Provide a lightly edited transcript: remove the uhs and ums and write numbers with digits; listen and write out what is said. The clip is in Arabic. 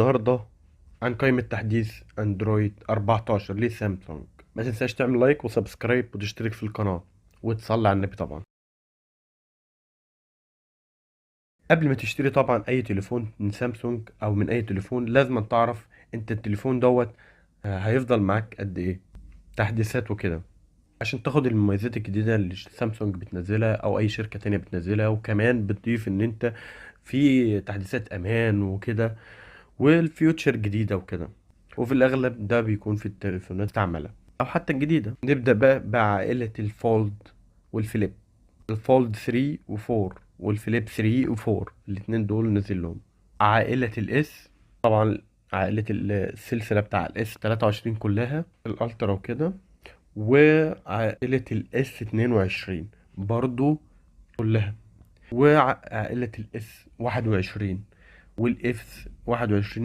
النهارده عن قائمة تحديث اندرويد 14 لسامسونج. ما تنساش تعمل لايك وسبسكرايب وتشترك في القناة وتصلي على النبي طبعا. قبل ما تشتري طبعا اي تليفون من سامسونج او من اي تليفون لازم تعرف انت التليفون دوت هيفضل معاك قد ايه تحديثات وكده، عشان تاخد المميزات الجديدة اللي سامسونج بتنزلها او اي شركة تانية بتنزلها، وكمان بتضيف ان انت في تحديثات امان وكده والفيوتشر جديدة وكده. وفي الأغلب ده بيكون في التليفونات المستعملة أو حتى الجديدة. نبدأ بقى بعائلة الفولد والفليب. الفولد 3 و4 والفليب 3 و4 الاتنين دول نزل لهم. عائلة الاس طبعا، عائلة السلسلة بتاع الاس 23 كلها الالترا وكده، وعائلة الاس 22 برضو كلها، وعائلة الاس 21 والاف 21